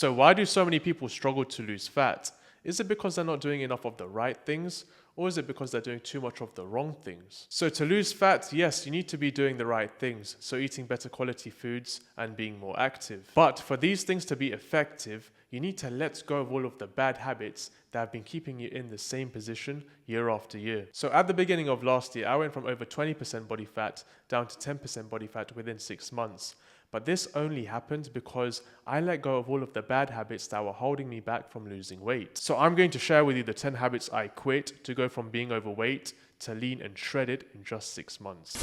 So why do so many people struggle to lose fat? Is it because they're not doing enough of the right things? Or is it because they're doing too much of the wrong things? So to lose fat, yes, you need to be doing the right things. So eating better quality foods and being more active. But for these things to be effective, you need to let go of all of the bad habits that have been keeping you in the same position year after year. So at the beginning of last year, I went from over 20% body fat down to 10% body fat within 6 months. But this only happened because I let go of all of the bad habits that were holding me back from losing weight. So I'm going to share with you the 10 habits I quit to go from being overweight to lean and shredded in just 6 months.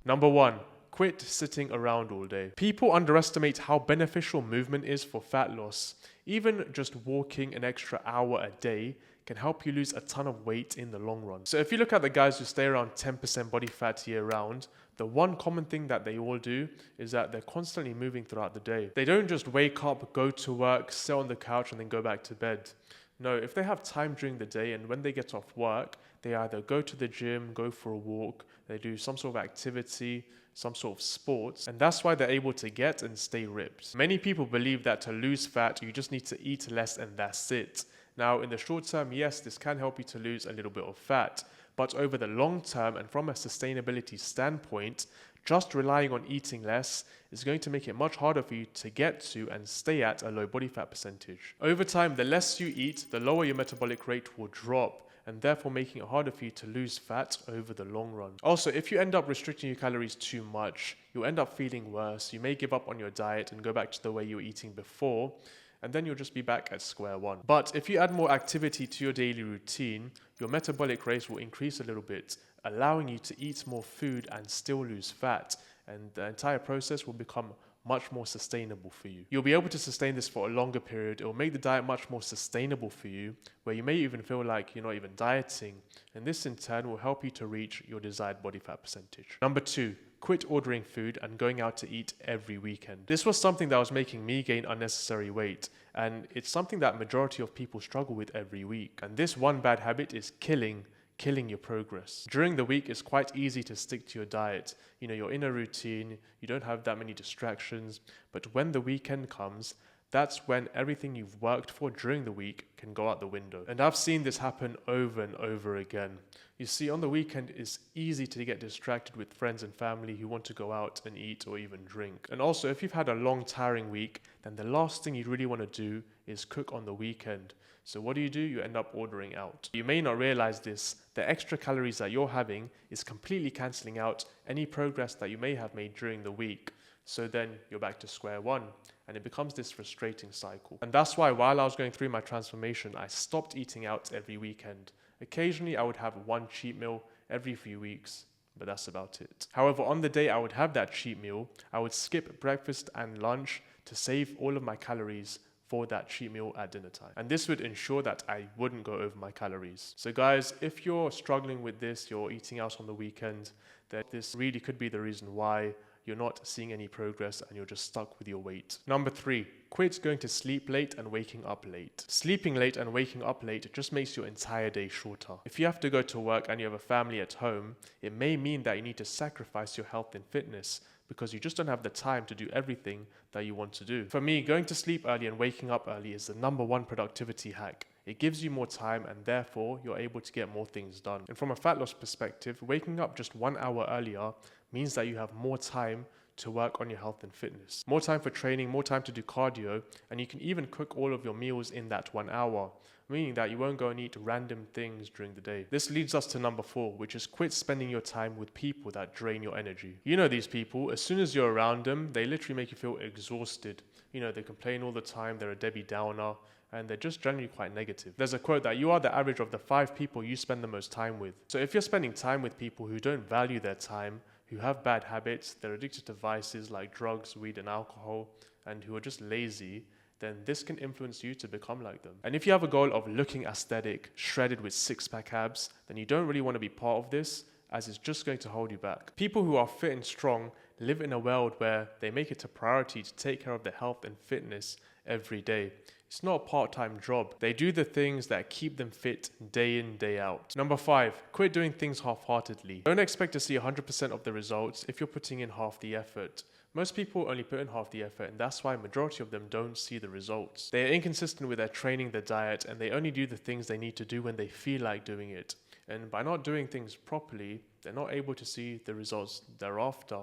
Number 1. Quit sitting around all day. People underestimate how beneficial movement is for fat loss. Even just walking an extra hour a day can help you lose a ton of weight in the long run. So if you look at the guys who stay around 10% body fat year round, the one common thing that they all do is that they're constantly moving throughout the day. They don't just wake up, go to work, sit on the couch and then go back to bed. No, if they have time during the day and when they get off work, they either go to the gym, go for a walk, they do some sort of activity, some sort of sports, and that's why they're able to get and stay ripped. Many people believe that to lose fat, you just need to eat less and that's it. Now, in the short term, yes, this can help you to lose a little bit of fat, but over the long term and from a sustainability standpoint, just relying on eating less is going to make it much harder for you to get to and stay at a low body fat percentage. Over time, the less you eat, the lower your metabolic rate will drop, and therefore making it harder for you to lose fat over the long run. Also, if you end up restricting your calories too much, you'll end up feeling worse. You may give up on your diet and go back to the way you were eating before, and then you'll just be back at square one. But if you add more activity to your daily routine, your metabolic rate will increase a little bit, allowing you to eat more food and still lose fat, and the entire process will become much more sustainable for you. You'll be able to sustain this for a longer period. It will make the diet much more sustainable for you, where you may even feel like you're not even dieting, and this in turn will help you to reach your desired body fat percentage. Number 2, quit ordering food and going out to eat every weekend. This was something that was making me gain unnecessary weight, and it's something that majority of people struggle with every week. And this one bad habit is killing your progress. During the week, it's quite easy to stick to your diet. You know, you're in a routine, you don't have that many distractions, but when the weekend comes, that's when everything you've worked for during the week can go out the window. And I've seen this happen over and over again. You see, on the weekend, it's easy to get distracted with friends and family who want to go out and eat or even drink. And also, if you've had a long, tiring week, then the last thing you really want to do is cook on the weekend. So what do? You end up ordering out. You may not realize this. The extra calories that you're having is completely cancelling out any progress that you may have made during the week. So then you're back to square one, and it becomes this frustrating cycle. And that's why while I was going through my transformation, I stopped eating out every weekend. Occasionally, I would have one cheat meal every few weeks, but that's about it. However, on the day I would have that cheat meal, I would skip breakfast and lunch to save all of my calories for that cheat meal at dinner time. And this would ensure that I wouldn't go over my calories. So guys, if you're struggling with this, you're eating out on the weekend, then this really could be the reason why you're not seeing any progress and you're just stuck with your weight. Number 3, quit going to sleep late and waking up late. Sleeping late and waking up late just makes your entire day shorter. If you have to go to work and you have a family at home, it may mean that you need to sacrifice your health and fitness because you just don't have the time to do everything that you want to do. For me, going to sleep early and waking up early is the number 1 productivity hack. It gives you more time and therefore you're able to get more things done. And from a fat loss perspective, waking up just 1 hour earlier means that you have more time to work on your health and fitness. More time for training, more time to do cardio, and you can even cook all of your meals in that 1 hour, meaning that you won't go and eat random things during the day. This leads us to number 4, which is quit spending your time with people that drain your energy. You know these people, as soon as you're around them, they literally make you feel exhausted. You know, they complain all the time, they're a Debbie Downer, and they're just generally quite negative. There's a quote that you are the average of the 5 people you spend the most time with. So if you're spending time with people who don't value their time, who have bad habits, they're addicted to vices like drugs, weed, and alcohol, and who are just lazy, then this can influence you to become like them. And if you have a goal of looking aesthetic, shredded with 6-pack abs, then you don't really want to be part of this, as it's just going to hold you back. People who are fit and strong live in a world where they make it a priority to take care of their health and fitness every day. It's not a part-time job. They do the things that keep them fit day in, day out. Number 5, quit doing things half-heartedly. Don't expect to see 100% of the results if you're putting in half the effort. Most people only put in half the effort, and that's why a majority of them don't see the results. They are inconsistent with their training, their diet, and they only do the things they need to do when they feel like doing it. And by not doing things properly, they're not able to see the results thereafter.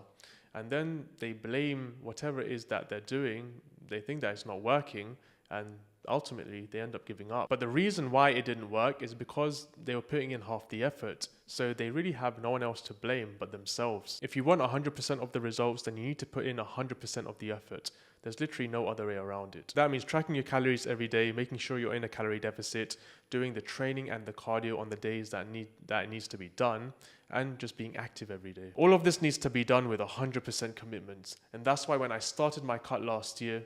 And then they blame whatever it is that they're doing. They think that it's not working, and ultimately they end up giving up. But the reason why it didn't work is because they were putting in half the effort. So they really have no one else to blame but themselves. If you want 100% of the results, then you need to put in 100% of the effort. There's literally no other way around it. That means tracking your calories every day, making sure you're in a calorie deficit, doing the training and the cardio on the days that it needs to be done, and just being active every day. All of this needs to be done with 100% commitment. And that's why when I started my cut last year,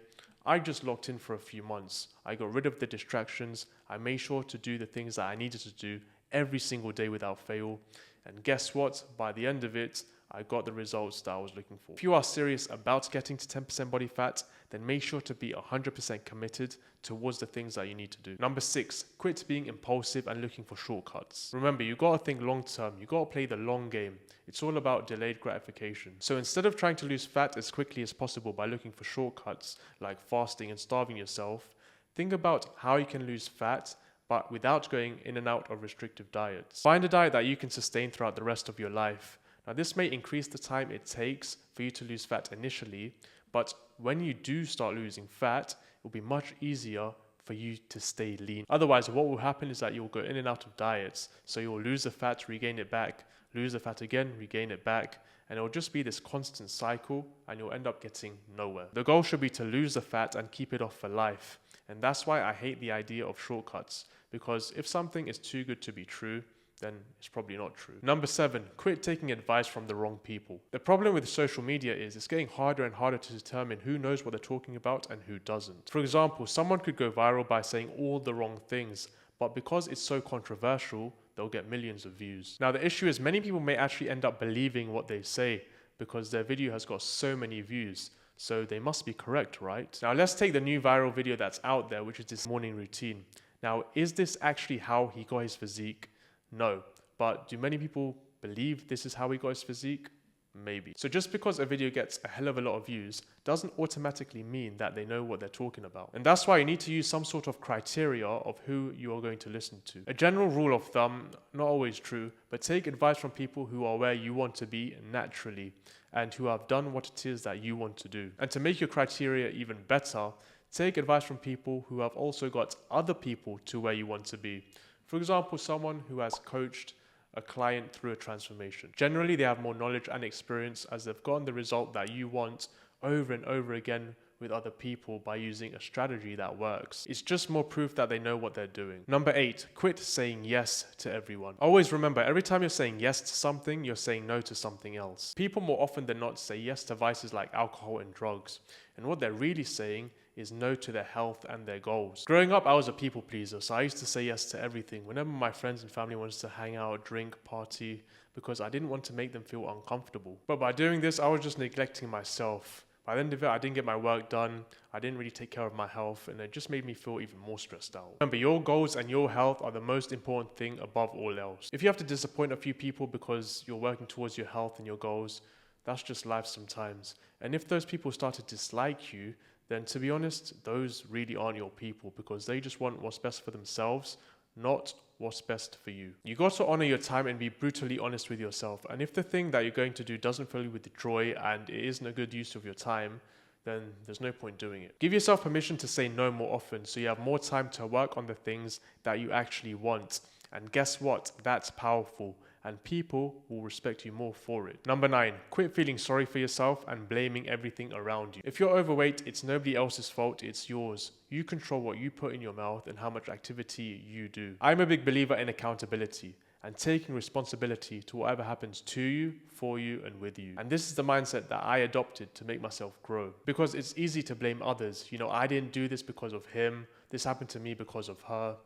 I just locked in for a few months. I got rid of the distractions. I made sure to do the things that I needed to do every single day without fail. And guess what? By the end of it, I got the results that I was looking for. If you are serious about getting to 10% body fat, then make sure to be 100% committed towards the things that you need to do. Number 6, quit being impulsive and looking for shortcuts. Remember, you gotta think long term. You gotta play the long game. It's all about delayed gratification. So instead of trying to lose fat as quickly as possible by looking for shortcuts like fasting and starving yourself, think about how you can lose fat but without going in and out of restrictive diets. Find a diet that you can sustain throughout the rest of your life. Now, this may increase the time it takes for you to lose fat initially, but when you do start losing fat, it will be much easier for you to stay lean. Otherwise, what will happen is that you'll go in and out of diets. So you'll lose the fat, regain it back, lose the fat again, regain it back, and it'll just be this constant cycle, and you'll end up getting nowhere. The goal should be to lose the fat and keep it off for life. And that's why I hate the idea of shortcuts, because if something is too good to be true, then it's probably not true. Number 7, quit taking advice from the wrong people. The problem with social media is it's getting harder and harder to determine who knows what they're talking about and who doesn't. For example, someone could go viral by saying all the wrong things, but because it's so controversial, they'll get millions of views. Now, the issue is many people may actually end up believing what they say because their video has got so many views. So they must be correct, right? Now, let's take the new viral video that's out there, which is this morning routine. Now, is this actually how he got his physique? No. But do many people believe this is how he got his physique? Maybe. So just because a video gets a hell of a lot of views doesn't automatically mean that they know what they're talking about. And that's why you need to use some sort of criteria of who you are going to listen to. A general rule of thumb, not always true, but take advice from people who are where you want to be naturally and who have done what it is that you want to do. And to make your criteria even better, take advice from people who have also got other people to where you want to be. For example, someone who has coached a client through a transformation. Generally, they have more knowledge and experience as they've gotten the result that you want over and over again with other people by using a strategy that works. It's just more proof that they know what they're doing. Number 8, quit saying yes to everyone. Always remember, every time you're saying yes to something, you're saying no to something else. People more often than not say yes to vices like alcohol and drugs. And what they're really saying is no to their health and their goals. Growing up, I was a people pleaser, so I used to say yes to everything. Whenever my friends and family wanted to hang out, drink, party, because I didn't want to make them feel uncomfortable. But by doing this, I was just neglecting myself. By the end of it, I didn't get my work done, I didn't really take care of my health, and it just made me feel even more stressed out. Remember, your goals and your health are the most important thing above all else. If you have to disappoint a few people because you're working towards your health and your goals, that's just life sometimes. And if those people start to dislike you, then to be honest, those really aren't your people because they just want what's best for themselves, not what's best for you. You got to honor your time and be brutally honest with yourself. And if the thing that you're going to do doesn't fill you with the joy and it isn't a good use of your time, then there's no point doing it. Give yourself permission to say no more often so you have more time to work on the things that you actually want. And guess what? That's powerful. And people will respect you more for it. Number 9, quit feeling sorry for yourself and blaming everything around you. If you're overweight, it's nobody else's fault, it's yours. You control what you put in your mouth and how much activity you do. I'm a big believer in accountability and taking responsibility to whatever happens to you, for you, and with you. And this is the mindset that I adopted to make myself grow. Because it's easy to blame others. I didn't do this because of him. This happened to me because of her.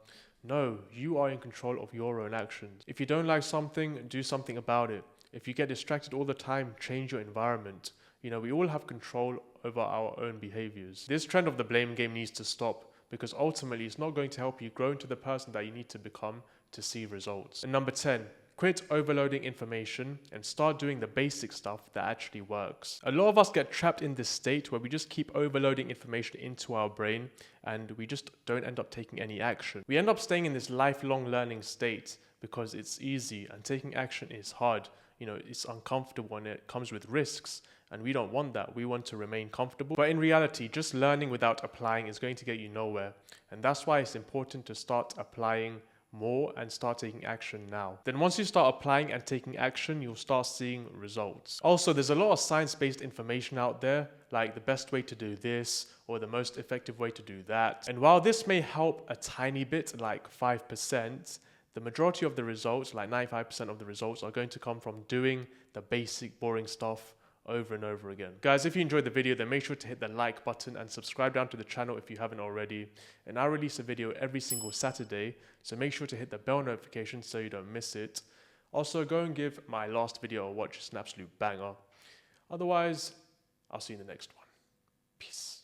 No, you are in control of your own actions. If you don't like something, do something about it. If you get distracted all the time, change your environment. We all have control over our own behaviors. This trend of the blame game needs to stop because ultimately it's not going to help you grow into the person that you need to become to see results. And number 10, Quit overloading information and start doing the basic stuff that actually works. A lot of us get trapped in this state where we just keep overloading information into our brain and we just don't end up taking any action. We end up staying in this lifelong learning state because it's easy, and taking action is hard. It's uncomfortable and it comes with risks, and we don't want that. We want to remain comfortable. But in reality, just learning without applying is going to get you nowhere. And that's why it's important to start applying more and start taking action now. Then once you start applying and taking action, you'll start seeing results. Also, there's a lot of science-based information out there, like the best way to do this or the most effective way to do that. And while this may help a tiny bit, like 5%, the majority of the results, like 95% of the results, are going to come from doing the basic, boring stuff over and over again. Guys, if you enjoyed the video, then make sure to hit the like button and subscribe down to the channel if you haven't already. And I release a video every single Saturday, so make sure to hit the bell notification so you don't miss it. Also, go and give my last video a watch. It's an absolute banger. Otherwise, I'll see you in the next one. Peace.